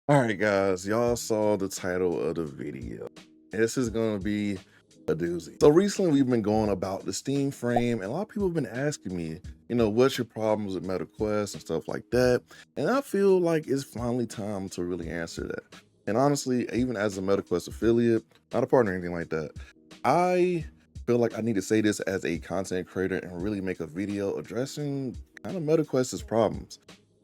All right, guys, y'all saw the title of the video. This is going to be a doozy. So recently we've been going about the Steam frame, and a lot of people have been asking me, what's your problems with Meta Quest and stuff like that. And I feel like it's finally time to really answer that. And honestly, even as a Meta Quest affiliate, not a partner or anything like that, I feel like I need to say this as a content creator and really make a video addressing kind of Meta Quest's problems.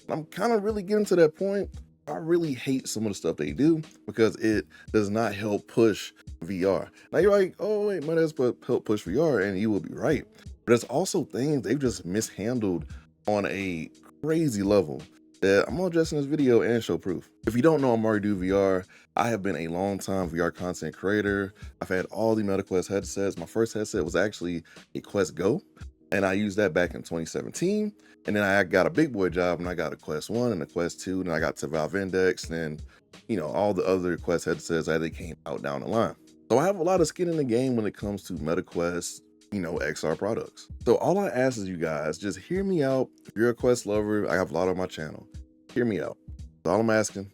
I'm kind of really getting to that point. I really hate some of the stuff they do because it does not help push VR. Now you're like, oh wait, might as well help push VR, and you will be right. But there's also things they've just mishandled on a crazy level that I'm gonna address in this video and show proof. If you don't know, I'm MartydudeVR. I have been a long time VR content creator. I've had all the MetaQuest headsets. My first headset was actually a Quest Go, and I used that back in 2017. And then I got a big boy job and I got a Quest 1 and a Quest 2, and I got to Valve Index and all the other Quest headsets as they came out down the line. So I have a lot of skin in the game when it comes to MetaQuest, XR products. So all I ask is you guys, just hear me out. If you're a Quest lover, I have a lot on my channel. Hear me out. That's all I'm asking.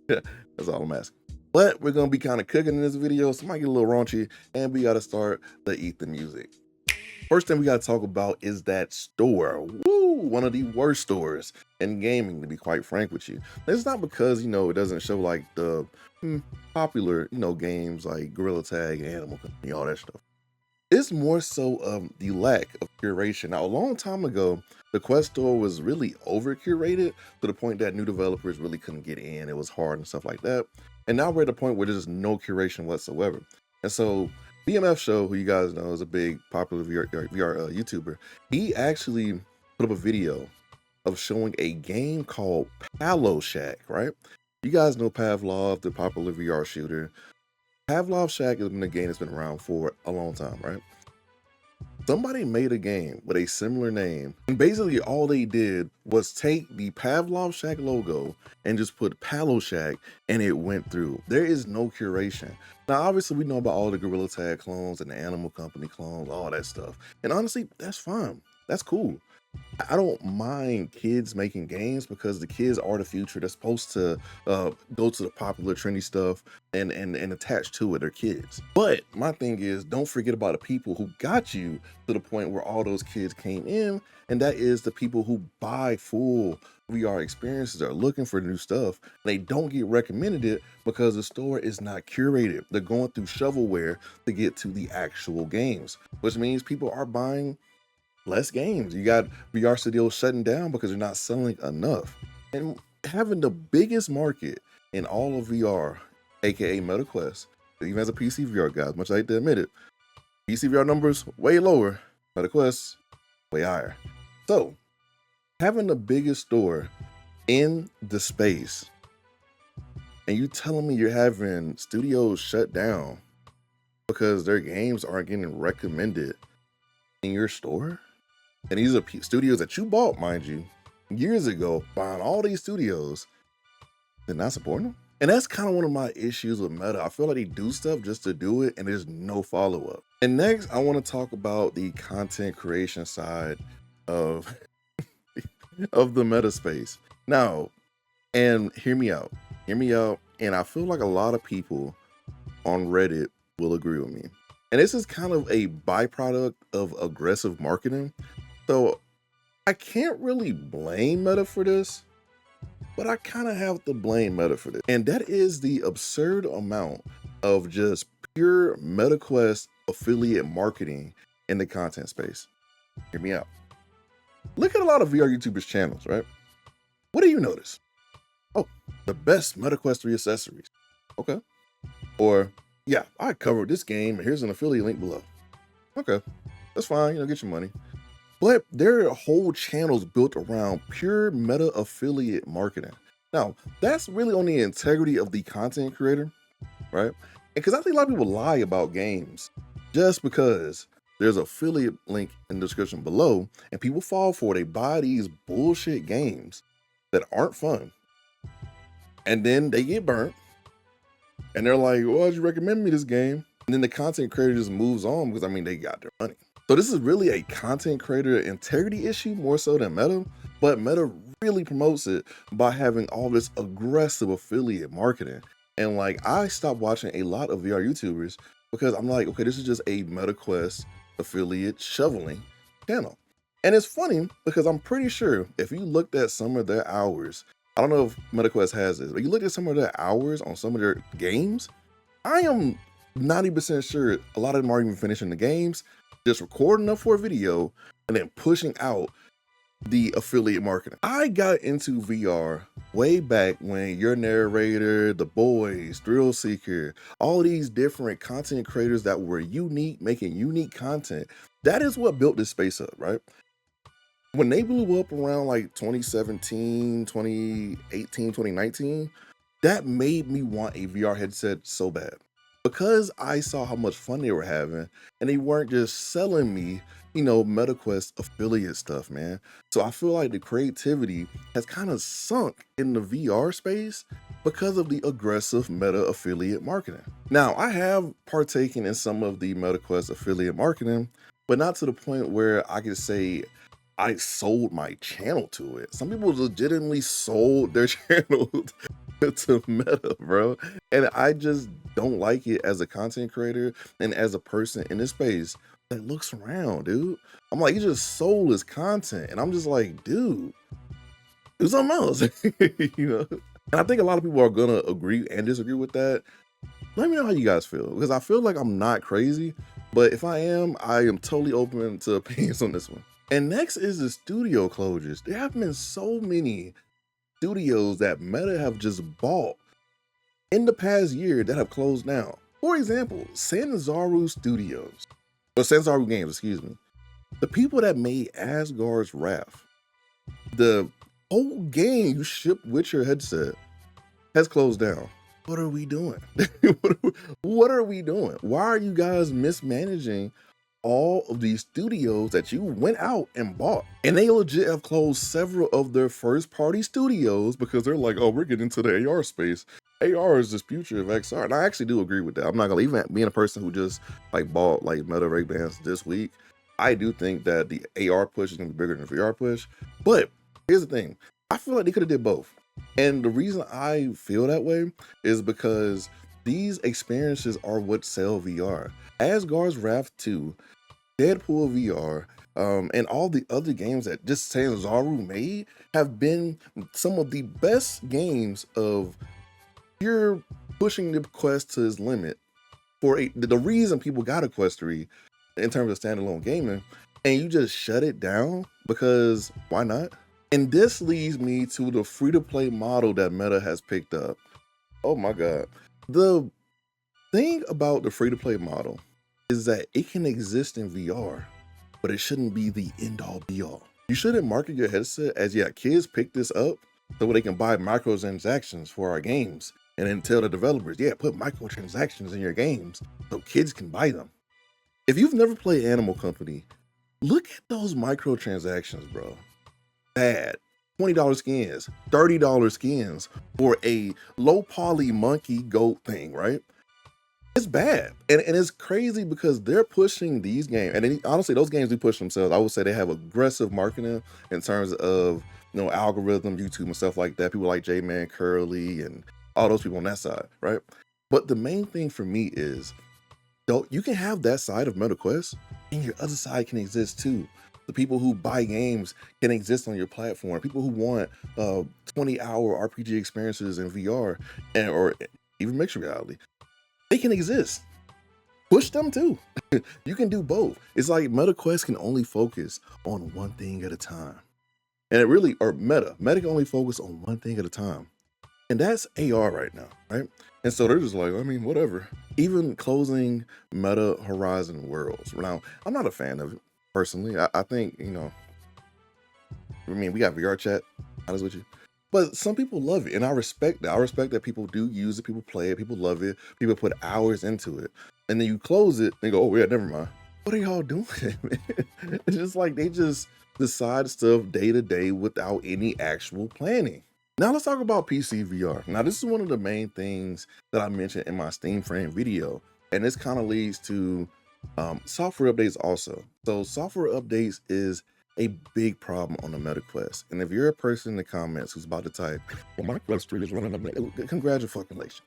That's all I'm asking. But we're gonna be kind of cooking in this video, so it might get a little raunchy, and we gotta start the eat the music. First thing we gotta talk about is that store. Woo! One of the worst stores in gaming, to be quite frank with you. It's not because, it doesn't show like the popular, games like Gorilla Tag and Animal Company, all that stuff. It's more so the lack of curation. Now, a long time ago, the Quest store was really over curated to the point that new developers really couldn't get in. It was hard and stuff like that. And now we're at the point where there's no curation whatsoever. And so BMF Show, who you guys know is a big popular VR YouTuber, he actually put up a video of showing a game called Palo Shack, right? You guys know Pavlov, the popular VR shooter. Pavlov Shack has been a game that's been around for a long time, right? Somebody made a game with a similar name, and basically all they did was take the Pavlov Shack logo and just put Palo Shack, and it went through. There is no curation. Now, obviously, we know about all the Gorilla Tag clones and the Animal Company clones, all that stuff. And honestly, that's fine. That's cool. I don't mind kids making games because the kids are the future. They're supposed to go to the popular trendy stuff and attach to it. They're kids. But my thing is, don't forget about the people who got you to the point where all those kids came in, and that is the people who buy full VR experiences, are looking for new stuff. They don't get recommended it because the store is not curated. They're going through shovelware to get to the actual games, which means people are buying less games. You got VR studios shutting down because they're not selling enough. And having the biggest market in all of VR, aka MetaQuest, even as a PCVR guy, much I hate to admit it, PCVR numbers way lower, MetaQuest way higher. So having the biggest store in the space, and you telling me you're having studios shut down because their games aren't getting recommended in your store? And these are studios that you bought, mind you, years ago, buying all these studios, they're not supporting them. And that's kind of one of my issues with Meta. I feel like they do stuff just to do it, and there's no follow-up. And next, I want to talk about the content creation side of, of the Meta space. Now, and hear me out, and I feel like a lot of people on Reddit will agree with me. And this is kind of a byproduct of aggressive marketing. So I can't really blame Meta for this, but I kind of have to blame Meta for this. And that is the absurd amount of just pure MetaQuest affiliate marketing in the content space. Hear me out. Look at a lot of VR YouTubers' channels, right? What do you notice? Oh, the best MetaQuest 3 accessories. Okay. Or, yeah, I covered this game, and here's an affiliate link below. Okay, that's fine, get your money. But there are whole channels built around pure Meta affiliate marketing. Now, that's really on the integrity of the content creator, right? Because I think a lot of people lie about games just because there's an affiliate link in the description below, and people fall for it. They buy these bullshit games that aren't fun, and then they get burnt, and they're like, well, why'd you recommend me this game? And then the content creator just moves on because, they got their money. So this is really a content creator integrity issue more so than Meta, but Meta really promotes it by having all this aggressive affiliate marketing. And like, I stopped watching a lot of VR YouTubers because I'm like, okay, this is just a MetaQuest affiliate shoveling channel. And it's funny because I'm pretty sure if you looked at some of their hours, I don't know if MetaQuest has this, but you look at some of their hours on some of their games, I am 90% sure a lot of them aren't even finishing the games, just recording up for a video and then pushing out the affiliate marketing. I got into VR way back when Your Narrator, The Boys, Thrill Seeker, all these different content creators that were unique, making unique content. That is what built this space up, right? When they blew up around like 2017, 2018, 2019, that made me want a VR headset so bad. Because I saw how much fun they were having and they weren't just selling me, you know, MetaQuest affiliate stuff, man. So I feel like the creativity has kind of sunk in the VR space because of the aggressive Meta affiliate marketing. Now, I have partaken in some of the MetaQuest affiliate marketing, but not to the point where I could say I sold my channel to it. Some people legitimately sold their channel to Meta, bro. And I just don't like it as a content creator and as a person in this space that looks around, dude. I'm like, you just sold his content. And I'm just like, dude, do something else, you know? And I think a lot of people are gonna agree and disagree with that. Let me know how you guys feel, because I feel like I'm not crazy, but if I am totally open to opinions on this one. And next is the studio closures. There have been so many studios that Meta have just bought in the past year that have closed down. For example, Sanzaru Studios, or Sanzaru Games, excuse me. The people that made Asgard's Wrath, the whole game you ship with your headset, has closed down. What are we doing? What are we doing? Why are you guys mismanaging all of these studios that you went out and bought? And they legit have closed several of their first party studios because they're like, oh, we're getting into the AR space. AR is the future of XR. And I actually do agree with that. I'm not gonna, even being a person who just like bought like Meta Ray-Bans this week, I do think that the AR push is gonna be bigger than the VR push. But here's the thing, I feel like they could have did both. And the reason I feel that way is because these experiences are what sell VR. Asgard's Wrath 2, Deadpool VR, and all the other games that just Sanzaru made have been some of the best games of you're pushing the Quest to its limit for the reason people got a Quest 3 in terms of standalone gaming, and you just shut it down because why not? And this leads me to the free-to-play model that Meta has picked up. Oh my God. The thing about the free-to-play model is that it can exist in VR, but it shouldn't be the end-all be-all. You shouldn't market your headset as, yeah, kids pick this up so they can buy microtransactions for our games, and then tell the developers, yeah, put microtransactions in your games so kids can buy them. If you've never played Animal Company, look at those microtransactions, bro. Bad. $20 skins, $30 skins for a low poly monkey goat thing, right? It's bad. And it's crazy because they're pushing these games. And honestly, those games do push themselves. I would say they have aggressive marketing in terms of, you know, algorithm, YouTube and stuff like that. People like J-Man Curly and all those people on that side, right? But the main thing for me is, you can have that side of MetaQuest and your other side can exist too. The people who buy games can exist on your platform. People who want 20-hour RPG experiences in VR or even mixed reality, they can exist. Push them too. You can do both. It's like MetaQuest can only focus on one thing at a time. And Meta can only focus on one thing at a time. And that's AR right now, right? And so they're just like, I mean, whatever. Even closing Meta Horizon Worlds. Now, I'm not a fan of it. Personally, I think, you know, I mean, we got VR chat, honest with you, but some people love it, and I respect that. I respect that people do use it, people play it, people love it, people put hours into it, and then you close it and go, oh yeah, never mind. What are y'all doing, man? It's just like they just decide stuff day to day without any actual planning. Now let's talk about PCVR. Now this is one of the main things that I mentioned in my Steam Frame video, and this kind of leads to software updates also. So software updates is a big problem on the Meta Quest. And if you're a person in the comments who's about to type, well, my Quest 3 is running up, congratulations.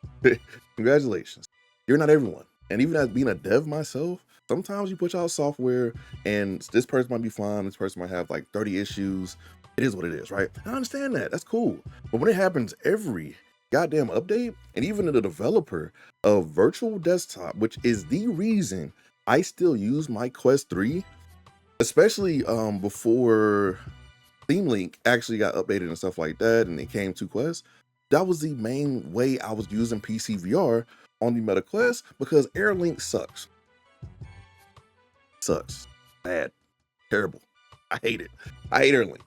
Congratulations. You're not everyone. And even as being a dev myself, sometimes you push out software and this person might be fine, this person might have like 30 issues. It is what it is, right? I understand that. That's cool. But when it happens every goddamn update, and even the developer of Virtual Desktop, which is the reason I still use my Quest 3, especially before ThemeLink actually got updated and stuff like that, and it came to Quest, that was the main way I was using PCVR on the Meta Quest, because AirLink sucks. Sucks. Bad. Terrible. I hate it. I hate AirLink.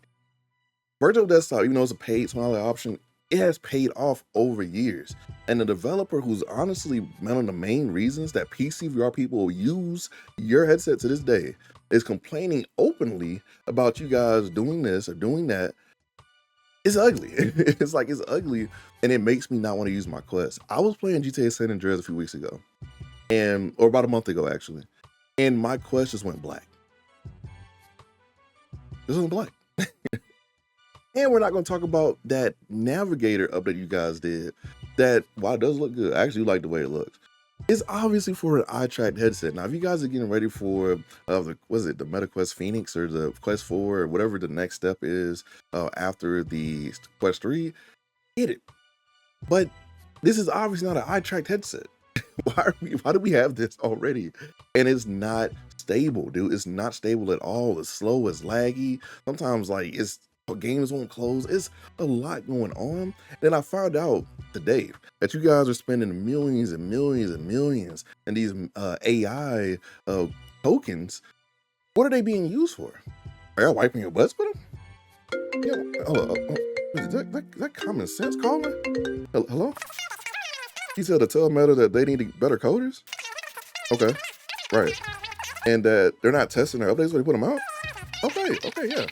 Virtual Desktop, even though it's a paid smaller option, it has paid off over years. And the developer, who's honestly one of the main reasons that PCVR people use your headset to this day, is complaining openly about you guys doing this or doing that. It's ugly. It's like, it's ugly, and it makes me not want to use my Quest. I was playing GTA San Andreas a few weeks ago, or about a month ago actually, and my Quest just went black. This went black. And we're not going to talk about that navigator update you guys did. That, while it does look good, I actually like the way it looks. It's obviously for an eye-tracked headset. Now, if you guys are getting ready for the Meta Quest Phoenix or the Quest 4 or whatever the next step is after the Quest 3, get it. But this is obviously not an eye-tracked headset. Why do we have this already? And it's not stable, dude. It's not stable at all. It's slow, it's laggy. Sometimes like games won't close. It's a lot going on. Then I found out today that you guys are spending millions and millions and millions in these AI tokens. What are they being used for? Are y'all wiping your butts with them? Yeah. Is that common sense calling? Hello? He said to tell Meta that they need better coders? Okay, right. And that they're not testing their updates when they put them out? Okay, yeah.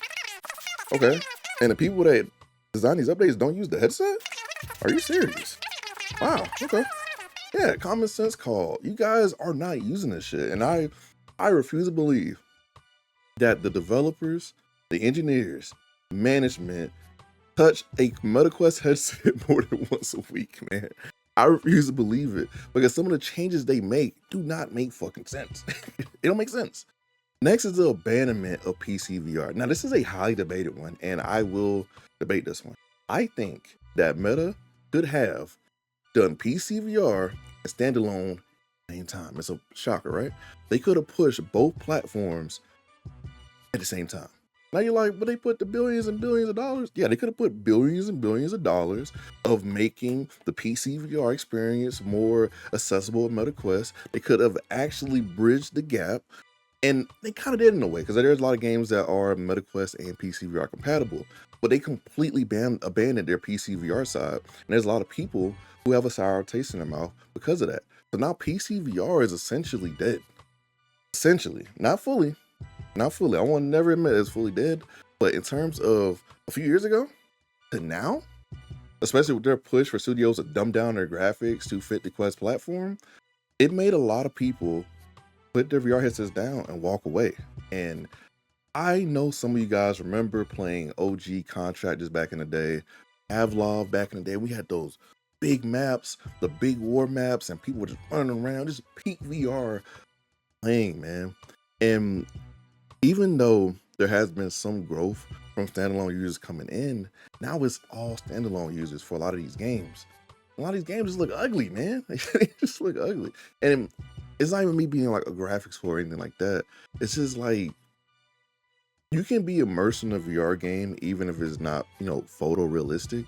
Okay, and the people that design these updates don't use the headset? Are you serious? Wow, okay. Yeah, common sense call. You guys are not using this shit, and I refuse to believe that the developers, the engineers, management touch a Meta Quest headset more than once a week, man. I refuse to believe it, because some of the changes they make do not make fucking sense. It don't make sense. Next is the abandonment of PCVR. Now, this is a highly debated one, and I will debate this one. I think that Meta could have done PCVR and standalone at the same time. It's a shocker, right? They could have pushed both platforms at the same time. Now you're like, but they put the billions and billions of dollars. Yeah, they could have put billions and billions of dollars of making the PCVR experience more accessible at Meta Quest. They could have actually bridged the gap. And they kind of did in a way, because there's a lot of games that are Meta Quest and PCVR compatible, but they completely abandoned their PCVR side. And there's a lot of people who have a sour taste in their mouth because of that. So now PCVR is essentially dead. Essentially, not fully. I want to never admit it's fully dead, but in terms of a few years ago to now, especially with their push for studios to dumb down their graphics to fit the Quest platform, it made a lot of people put their VR headsets down and walk away. And I know some of you guys remember playing OG Contractors back in the day, Avlov back in the day. We had those big maps, the big war maps, and people were just running around, just peak VR playing, man. And even though there has been some growth from standalone users coming in, now it's all standalone users for a lot of these games. A lot of these games just look ugly, man. They just look ugly. And it's not even me being like a graphics whore or anything like that. It's just like, you can be immersed in a VR game even if it's not, photorealistic.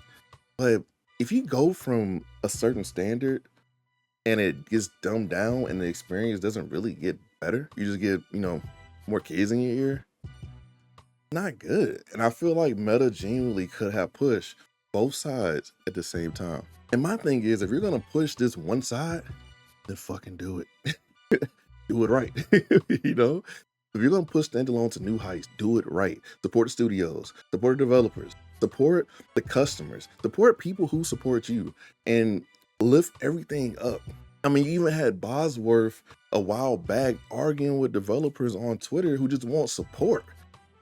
But if you go from a certain standard and it gets dumbed down and the experience doesn't really get better, you just get, more kids in your ear, not good. And I feel like Meta genuinely could have pushed both sides at the same time. And my thing is, if you're gonna push this one side, then fucking do it. Do it right. If you're gonna push standalone to new heights, do it right. Support the studios, support the developers, support the customers, support people who support you, and lift everything up. I mean, you even had Bosworth a while back arguing with developers on Twitter who just want support.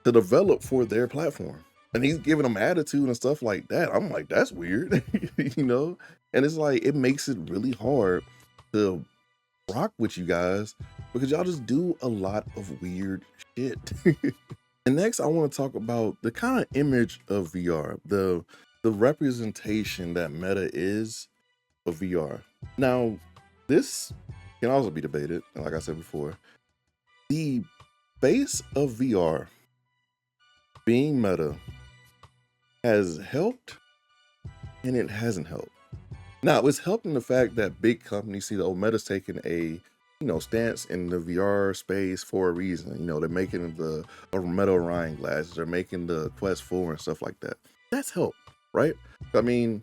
to develop for their platform. And he's giving them attitude and stuff like that. I'm like, that's weird, you know? And it's like, it makes it really hard to rock with you guys because y'all just do a lot of weird shit. And next, I want to talk about the kind of image of VR, the representation that Meta is of VR. Now, this can also be debated, and like I said before, the base of VR being Meta has helped and it hasn't helped. Now, it's helped in the fact that big companies see that Meta's taking a stance in the VR space for a reason. You know, they're making the Meta Orion glasses, they're making the Quest 4 and stuff like that. That's help, right? I mean,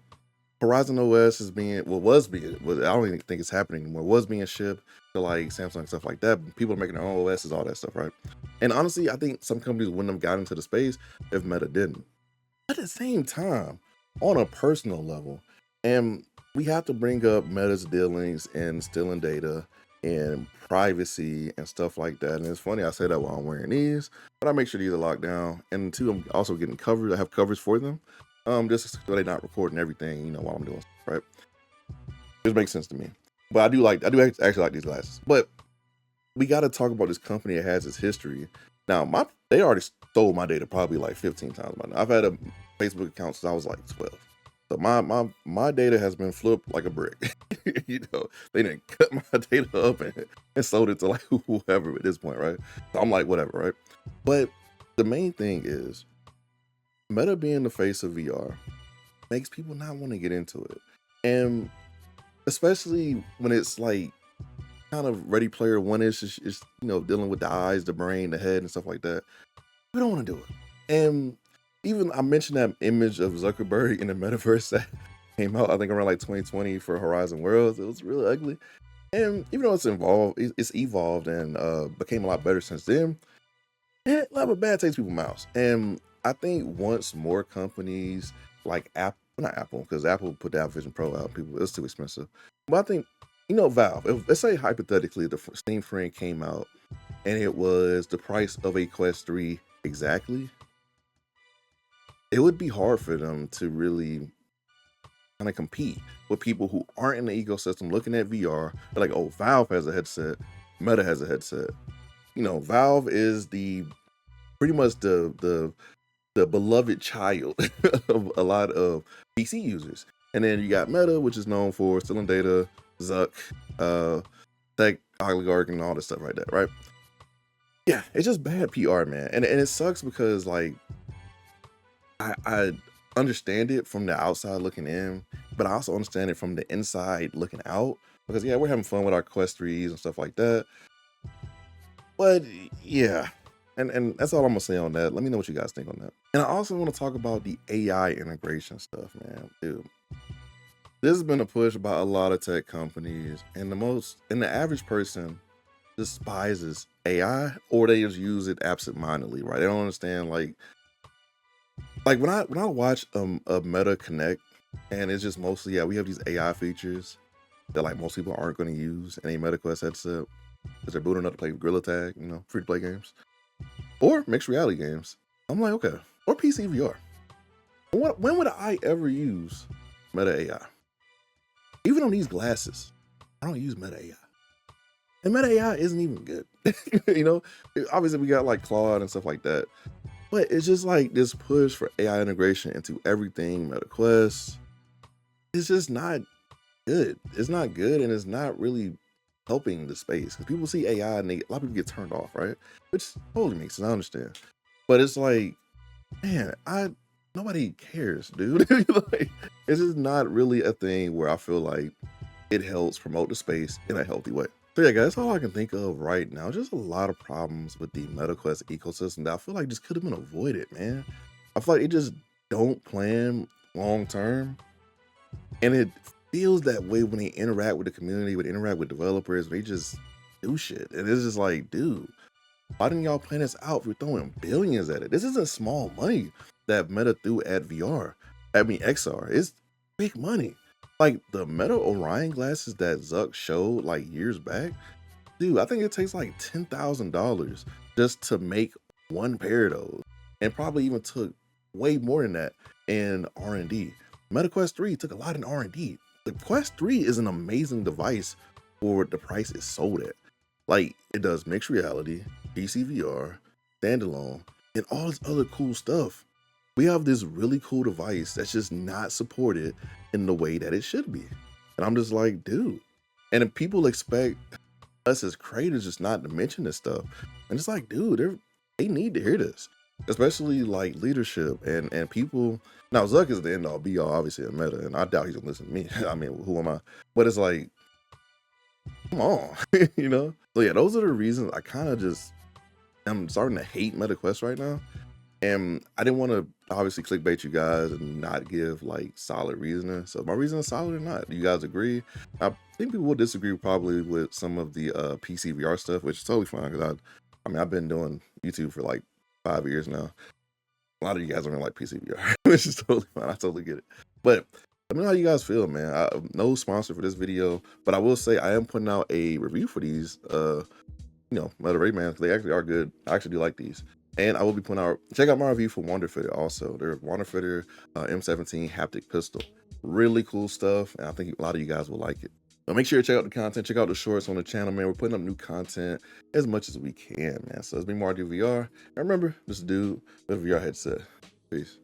Horizon OS is being, I don't even think it's happening anymore. Was being shipped to like Samsung and stuff like that. People are making their own OSs, all that stuff, right? And honestly, I think some companies wouldn't have gotten into the space if Meta didn't. At the same time, on a personal level, and we have to bring up Meta's dealings in stealing data and privacy and stuff like that. And it's funny I say that while I'm wearing these, but I make sure these are locked down. And two, I'm also getting covered. I have covers for them, just so they're not recording everything, while I'm doing stuff, right? This makes sense to me. But I do actually like these glasses. But we got to talk about this company that has its history. Now, they already stole my data probably like 15 times by now. I've had a Facebook account since I was like 12. So my data has been flipped like a brick. They didn't cut my data up and sold it to like whoever at this point, right? So I'm like, whatever, right? But the main thing is Meta being the face of VR makes people not want to get into it. And especially when it's like kind of Ready Player One-ish, is dealing with the eyes, the brain, the head, and stuff like that. We don't want to do it. And even I mentioned that image of Zuckerberg in the metaverse that came out, I think around like 2020 for Horizon Worlds. It was really ugly. And even though it's evolved and became a lot better since then, it a lot of bad taste in people's mouths. And I think once more companies like Apple, not Apple, because Apple put the Apple Vision Pro out, it's too expensive. But I think, Valve, let's say hypothetically the Steam Frame came out and it was the price of a Quest 3 exactly, it would be hard for them to really kind of compete with people who aren't in the ecosystem looking at VR. They're like, oh, Valve has a headset, Meta has a headset. Valve is pretty much the beloved child of a lot of PC users. And then you got Meta, which is known for stealing data, Zuck, tech oligarch, and all this stuff like that, right? Yeah, it's just bad PR, man. And it sucks because like I understand it from the outside looking in, but I also understand it from the inside looking out. Because yeah, we're having fun with our Quest 3s and stuff like that. But yeah, and that's all I'm gonna say on that. Let me know what you guys think on that. And I also want to talk about the AI integration stuff, man. Dude, this has been a push by a lot of tech companies, and the average person despises AI, or they just use it absentmindedly, right? They don't understand like when I watch a Meta Connect, and it's just mostly, we have these AI features that like most people aren't going to use in a Meta Quest headset because they're booting up to play Gorilla Tag, free to play games or mixed reality games. I'm like, okay, or PCVR. When would I ever use Meta AI? Even on these glasses, I don't use Meta AI. And Meta AI isn't even good. Obviously we got like Claude and stuff like that. But it's just like this push for AI integration into everything Meta Quest. It's just not good. It's not good, and it's not really helping the space. Because people see AI and a lot of people get turned off, right? Which totally makes sense, I understand. But it's like, man, nobody cares, dude. Like, it's just not really a thing where I feel like it helps promote the space in a healthy way. So yeah, guys, that's all I can think of right now. Just a lot of problems with the MetaQuest ecosystem that I feel like just could have been avoided, man. I feel like it just don't plan long term. And it feels that way when they interact with the community, when they interact with developers, they just do shit. And it's just like, dude, why didn't y'all plan this out? We're throwing billions at it. This isn't small money that Meta threw at VR. XR. It's big money. Like the Meta Orion glasses that Zuck showed like years back, dude, I think it takes like $10,000 just to make one pair of those, and probably even took way more than that in R&D. MetaQuest 3 took a lot in R&D. The Quest 3 is an amazing device for the price it's sold at. Like, it does mixed reality, PCVR, standalone, and all this other cool stuff. We have this really cool device that's just not supported in the way that it should be. And I'm just like, dude. And if people expect us as creators just not to mention this stuff, and it's like, dude, they need to hear this, especially like leadership and people. Now Zuck is the end all be all, obviously, a Meta, and I doubt he's gonna listen to me. I mean, who am I? But it's like, come on, you know. So yeah, those are the reasons I kind of just am starting to hate MetaQuest right now. And I didn't want to obviously clickbait you guys and not give like solid reasoning. So my reason is solid or not. Do you guys agree? I think people will disagree probably with some of the PCVR stuff, which is totally fine because I mean, I've been doing YouTube for like 5 years now. A lot of you guys don't like PCVR, which is totally fine. I totally get it. But let me know how you guys feel, man. No sponsor for this video, but I will say I am putting out a review for these, Meta Ray Man, because they actually are good. I actually do like these. And I will be putting out, check out my review for Wonderfitter also. Their Wonderfitter M17 haptic pistol. Really cool stuff, and I think a lot of you guys will like it. But make sure you check out the content, check out the shorts on the channel, man. We're putting up new content as much as we can, man. So it's been MartydudeVR. And remember, this dude with a VR headset. Peace.